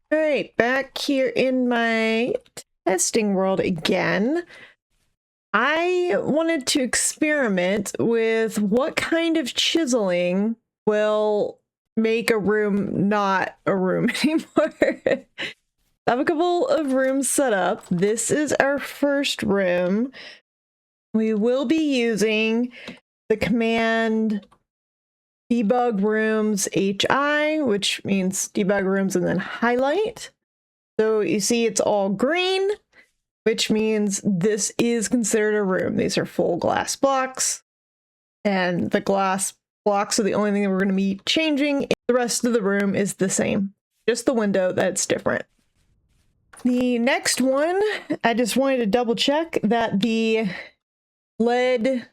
All right, back here in my testing world again. I wanted to experiment with what kind of chiseling will make a room not a room anymore. I have a couple of rooms set up. This is our first room. We will be using the command debug rooms HI, which means debug rooms and then highlight. So you see it's all green, which means this is considered a room. These are full glass blocks, and the glass blocks are the only thing that we're going to be changing. The rest of the room is the same, just the window that's different. The next one, I just wanted to double check that the leaded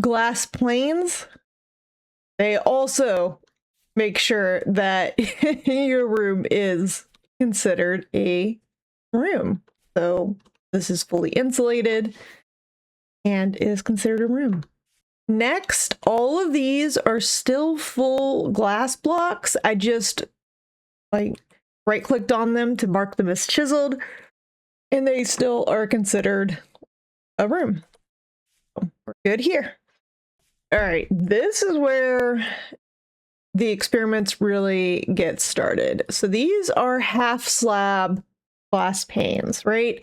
glass planes, they also make sure that your room is considered a room. So this is fully insulated and is considered a room. Next, all of these are still full glass blocks. I just right-clicked on them to mark them as chiseled, and they still are considered a room. So we're good here. All right, this is where the experiments really get started. So these are half slab glass panes, right?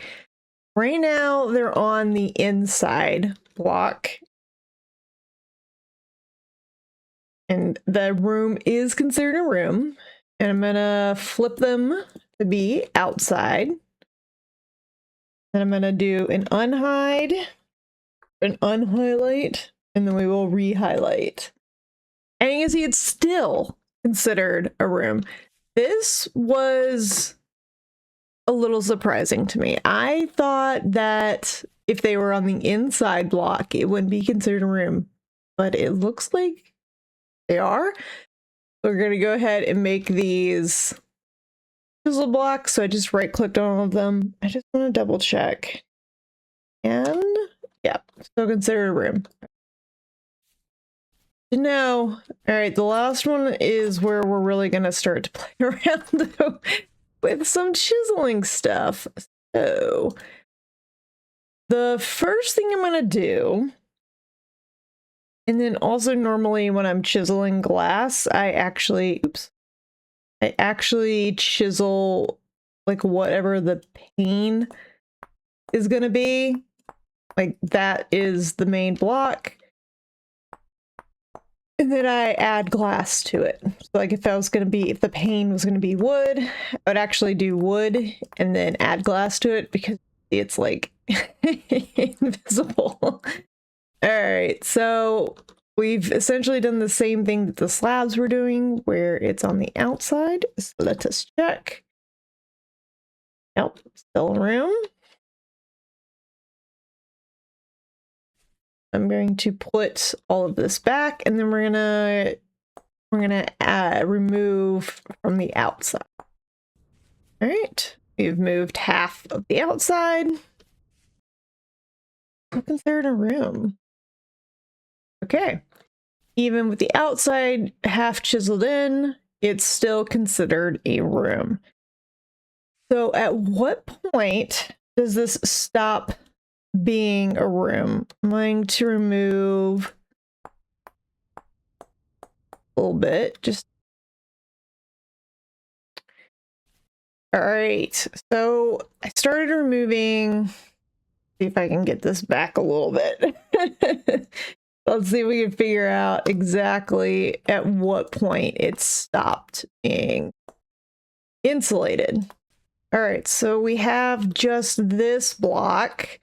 Right now they're on the inside block. And the room is considered a room. And I'm gonna flip them to be outside. And I'm gonna do an unhide, an unhighlight, and then we will re-highlight. And you can see it's still considered a room. This was a little surprising to me. I thought that if they were on the inside block, it wouldn't be considered a room, but it looks like they are. We're going to go ahead and make these chisel blocks. So I just right-clicked on all of them. I just want to double check. And yeah, still considered a room. No. All right, the last one is where we're really going to start to play around with some chiseling stuff. So the first thing I'm going to do, and then also normally when I'm chiseling glass, I actually chisel like whatever the pane is going to be. Like that is the main block. And then I add glass to it. So like if the pane was gonna be wood, I would actually do wood and then add glass to it because it's like invisible. All right, so we've essentially done the same thing that the slabs were doing where it's on the outside. So let us check. Nope, still a room. I'm going to put all of this back, and then we're gonna remove from the outside. All right, we've moved half of the outside. I'll consider it a room. Okay, even with the outside half chiseled in, it's still considered a room. So at what point does this stop being a room? I'm going to remove a little bit, just all right. So I started removing, see if I can get this back a little bit. Let's see if we can figure out exactly at what point it stopped being insulated. All right, so we have just this block,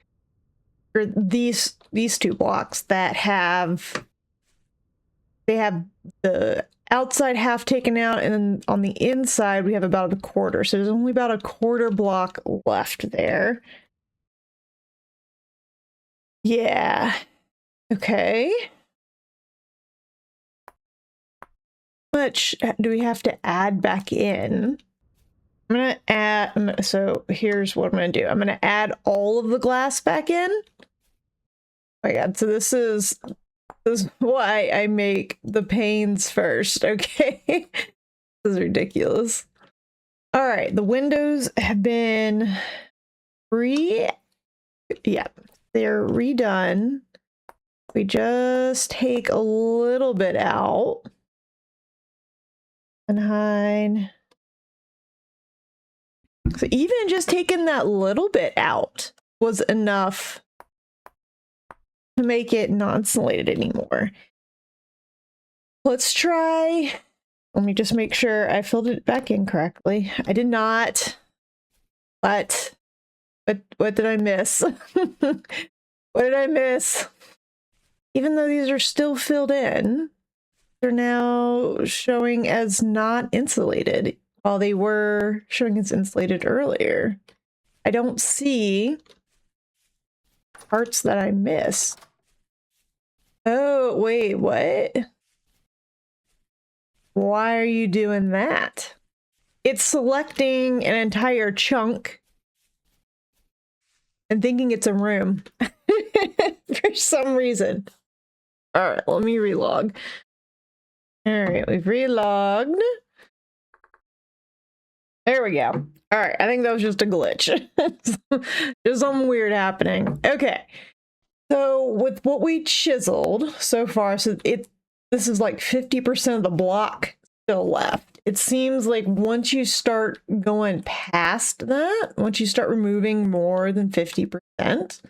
or these two blocks that have the outside half taken out, and then on the inside we have about a quarter. So there's only about a quarter block left there. Yeah. Okay. How much do we have to add back in? I'm gonna add, so here's what I'm gonna do. I'm gonna add all of the glass back in. Oh my god, so this is why I make the panes first, okay? This is ridiculous. All right, the windows have been yeah, they're redone. We just take a little bit out and hide. So even just taking that little bit out was enough to make it not insulated anymore. Let's try. Let me just make sure I filled it back in correctly. I did not. What did I miss? What did I miss? Even though these are still filled in, they're now showing as not insulated, while they were showing as insulated earlier. I don't see parts that I missed. Oh, wait, what? Why are you doing that? It's selecting an entire chunk and thinking it's a room for some reason. All right, let me relog. All right, we've relogged. There we go. All right, I think that was just a glitch. There's something weird happening. Okay, so with what we chiseled so far, so this is like 50% of the block still left. It seems like once you start going past that, once you start removing more than 50%,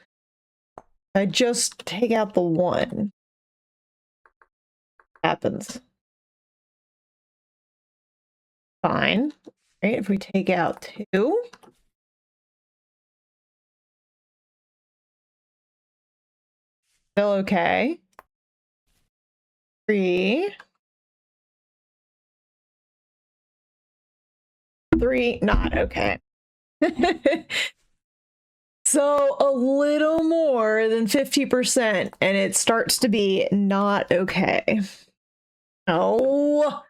I just take out the one. Happens. Fine. Right, if we take out 2. Still okay. 3. 3, not okay. So a little more than 50%, and it starts to be not okay. Oh.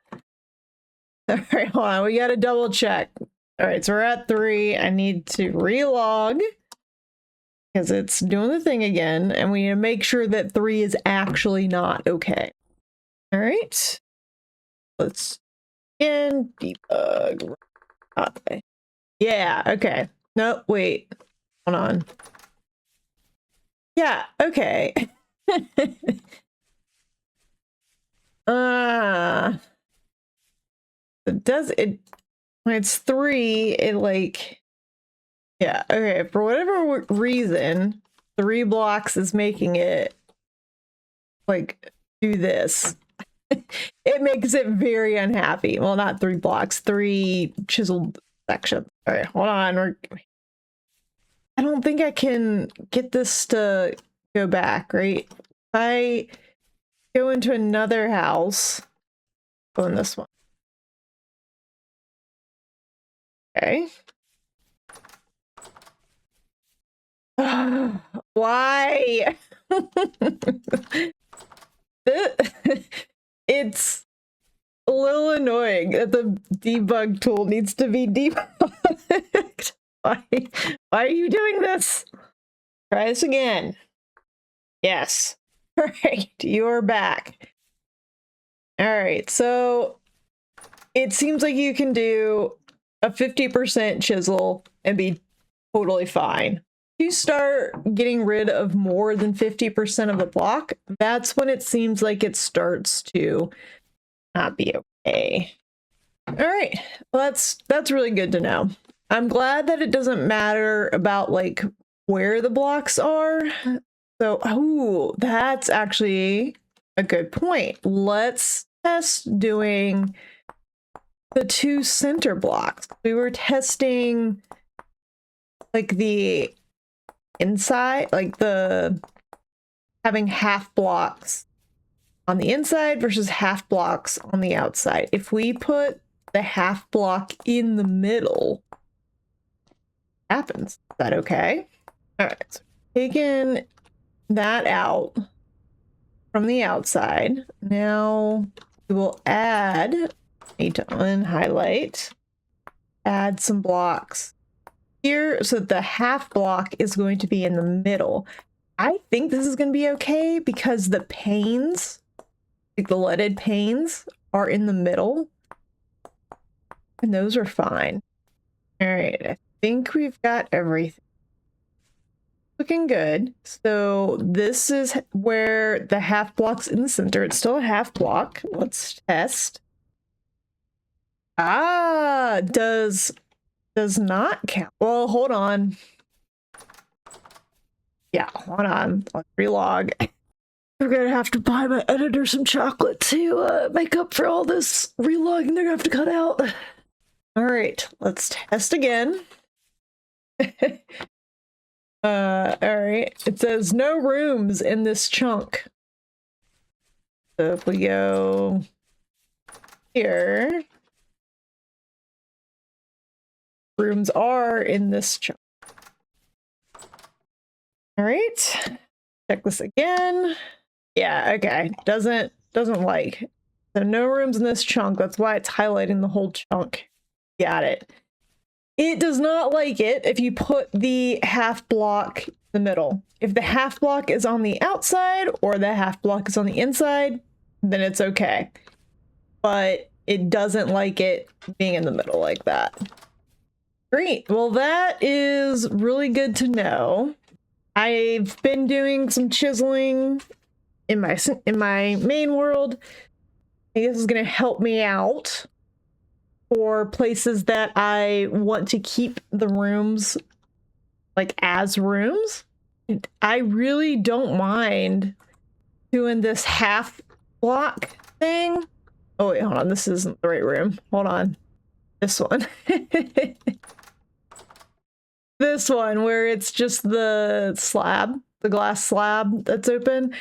All right, hold on. We got to double check. All right, so we're at 3. I need to relog because it's doing the thing again, and we need to make sure that 3 is actually not okay. All right. Let's again debug. Okay. Yeah, okay. No, wait. Hold on. Yeah, okay. It when it's 3, it like, yeah, okay, for whatever reason, 3 blocks is making it like do this. It makes it very unhappy. Well, not 3 blocks, 3 chiseled sections. All right, hold on. I don't think I can get this to go back, right? If I go into another house, go in this one. Okay. Why? It's a little annoying that the debug tool needs to be debugged. Why are you doing this? Try this again. Yes. All right, you're back. All right, so it seems like you can do a 50% chisel and be totally fine. If you start getting rid of more than 50% of the block, that's when it seems like it starts to not be okay. All right, well, that's really good to know. I'm glad that it doesn't matter about like where the blocks are. So, oh, that's actually a good point. Let's test doing the 2 center blocks. We were testing like the inside, like the having half blocks on the inside versus half blocks on the outside. If we put the half block in the middle, what happens? Is that okay? All right, so taking that out from the outside. Now we will add, need to unhighlight, add some blocks here so that the half block is going to be in the middle. I think this is going to be okay because the panes, like the leaded panes, are in the middle, and those are fine. All right, I think we've got everything. Looking good. So this is where the half block's in the center. It's still a half block. Let's test. Ah, does not count. Well, hold on. Yeah, hold on. Let's relog. We're gonna have to buy my editor some chocolate to make up for all this relogging they're gonna have to cut out. All right, let's test again. All right. It says no rooms in this chunk. So if we go here, rooms are in this chunk. All right. Check this again. Yeah, okay. Doesn't like. So no rooms in this chunk. That's why it's highlighting the whole chunk. Got it. It does not like it if you put the half block in the middle. If the half block is on the outside or the half block is on the inside, then it's okay. But it doesn't like it being in the middle like that. Great. Well, that is really good to know. I've been doing some chiseling in my main world. I think this is going to help me out for places that I want to keep the rooms like as rooms. I really don't mind doing this half block thing. Oh wait, hold on, this isn't the right room. Hold on. This one. This one where it's just the slab, the glass slab that's open.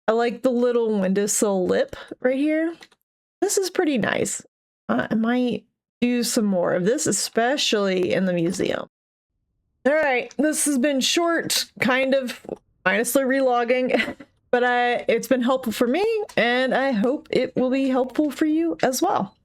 I like the little windowsill lip right here. This is pretty nice. I might do some more of this, especially in the museum. All right, this has been short, kind of, minus the relogging, but it's been helpful for me, and I hope it will be helpful for you as well.